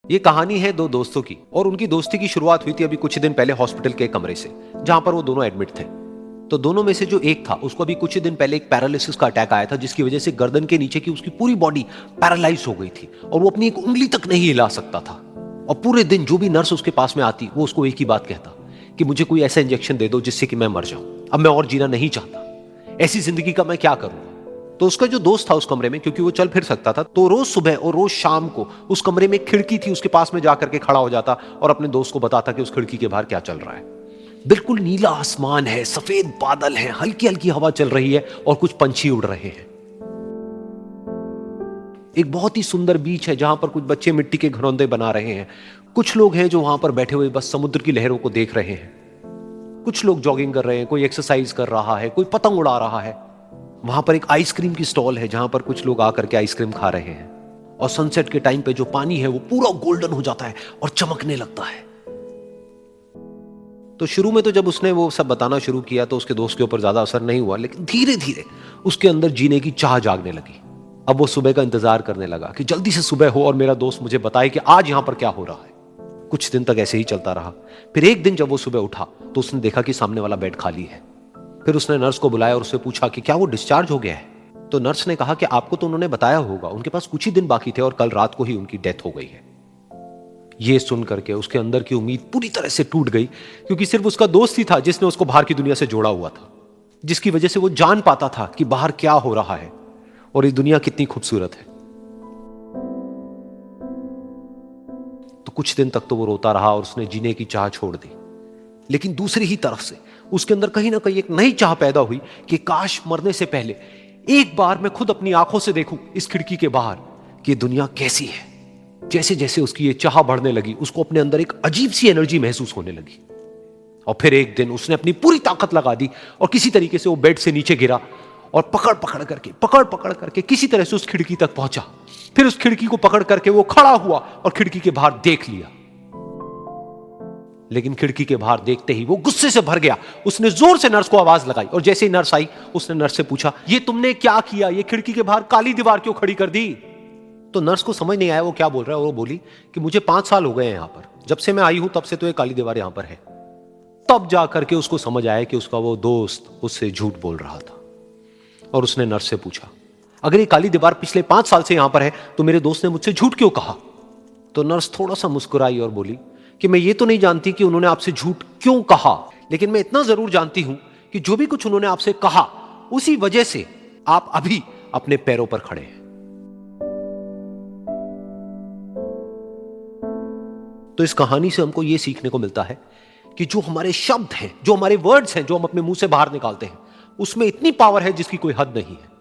ये कहानी है दो दोस्तों की और उनकी दोस्ती की शुरुआत हुई थी अभी कुछ दिन पहले हॉस्पिटल के कमरे से, जहां पर वो दोनों एडमिट थे। तो दोनों में से जो एक था उसको अभी कुछ ही दिन पहले एक पैरालिसिस का अटैक आया था, जिसकी वजह से गर्दन के नीचे की उसकी पूरी बॉडी पैरालाइज हो गई थी और वो अपनी एक उंगली तक नहीं हिला सकता था। और पूरे दिन जो भी नर्स उसके पास में आती वो उसको एक ही बात कहता कि मुझे कोई ऐसा इंजेक्शन दे दो जिससे कि मैं मर जाऊं, अब मैं और जीना नहीं चाहता, ऐसी जिंदगी का मैं क्या करूंगा। तो उसका जो दोस्त था उस कमरे में, क्योंकि वो चल फिर सकता था, तो रोज सुबह और रोज शाम को उस कमरे में एक खिड़की थी, उसके पास में जाकर के खड़ा हो जाता और अपने दोस्त को बताता कि उस खिड़की के बाहर क्या चल रहा है। बिल्कुल नीला आसमान है, सफेद बादल है, हल्की हल्की हवा चल रही है और कुछ पंछी उड़ रहे हैं। एक बहुत ही सुंदर बीच है जहां पर कुछ बच्चे मिट्टी के घरौंदे बना रहे हैं। कुछ लोग हैं जो वहां पर बैठे हुए बस समुद्र की लहरों को देख रहे हैं। कुछ लोग जॉगिंग कर रहे हैं, कोई एक्सरसाइज कर रहा है, कोई पतंग उड़ा रहा है। वहां पर एक आइसक्रीम की स्टॉल है जहां पर कुछ लोग आकर के आइसक्रीम खा रहे हैं। और सनसेट के टाइम पे जो पानी है वो पूरा गोल्डन हो जाता है और चमकने लगता है। तो शुरू में तो जब उसने वो सब बताना शुरू किया तो उसके दोस्त के ऊपर ज्यादा असर नहीं हुआ, लेकिन धीरे धीरे उसके अंदर जीने की चाह जागने लगी। अब वो सुबह का इंतजार करने लगा कि जल्दी से सुबह हो और मेरा दोस्त मुझे बताए कि आज यहां पर क्या हो रहा है। कुछ दिन तक ऐसे ही चलता रहा। फिर एक दिन जब वो सुबह उठा तो उसने देखा कि सामने वाला बेड खाली है। फिर उसने नर्स को बुलाया और उससे पूछा कि क्या वो डिस्चार्ज हो गया है। तो नर्स ने कहा कि आपको तो उन्होंने बताया होगा, उनके पास कुछ ही दिन बाकी थे और कल रात को ही उनकी डेथ हो गई है। ये सुन करके उसके अंदर की उम्मीद पूरी तरह से टूट गई, क्योंकि सिर्फ उसका दोस्त ही था जिसने उसको बाहर की दुनिया से जोड़ा हुआ था, जिसकी वजह से वो जान पाता था कि बाहर क्या हो रहा है और ये दुनिया कितनी खूबसूरत है। तो कुछ दिन तक तो वो रोता रहा और उसने जीने की चाह छोड़ दी। लेकिन दूसरी ही तरफ से उसके अंदर कहीं ना कहीं एक नई चाह पैदा हुई कि काश मरने से पहले एक बार मैं खुद अपनी आंखों से देखूं इस खिड़की के बाहर कि दुनिया कैसी है। जैसे जैसे उसकी ये चाह बढ़ने लगी, उसको अपने अंदर एक अजीब सी एनर्जी महसूस होने लगी। और फिर एक दिन उसने अपनी पूरी ताकत लगा दी और किसी तरीके से वो बेड से नीचे गिरा और पकड़ पकड़ करके किसी तरह से उस खिड़की तक पहुंचा। फिर उस खिड़की को पकड़ करके वो खड़ा हुआ और खिड़की के बाहर देख लिया। लेकिन खिड़की के बाहर देखते ही वो गुस्से से भर गया। उसने जोर से नर्स को आवाज लगाई और जैसे ही नर्स आई उसने नर्स से पूछा, ये तुमने क्या किया, ये खिड़की के बाहर काली दीवार क्यों खड़ी कर दी। तो नर्स को समझ नहीं आया वो क्या बोल रहा है और वो बोली कि मुझे 5 साल हो गए हैं यहां पर, जब से मैं आई हूं तब से तो ये काली दीवार यहां पर है। तब जाकर के उसको समझ आया कि उसका वो दोस्त उससे झूठ बोल रहा था। और उसने नर्स से पूछा, अगर ये काली दीवार पिछले 5 साल से यहां पर है तो मेरे दोस्त ने मुझसे झूठ क्यों कहा। तो नर्स थोड़ा सा मुस्कुराई और बोली कि मैं ये तो नहीं जानती कि उन्होंने आपसे झूठ क्यों कहा, लेकिन मैं इतना जरूर जानती हूं कि जो भी कुछ उन्होंने आपसे कहा उसी वजह से आप अभी अपने पैरों पर खड़े हैं। तो इस कहानी से हमको यह सीखने को मिलता है कि जो हमारे शब्द हैं, जो हमारे वर्ड्स हैं, जो हम अपने मुंह से बाहर निकालते हैं, उसमें इतनी पावर है जिसकी कोई हद नहीं है।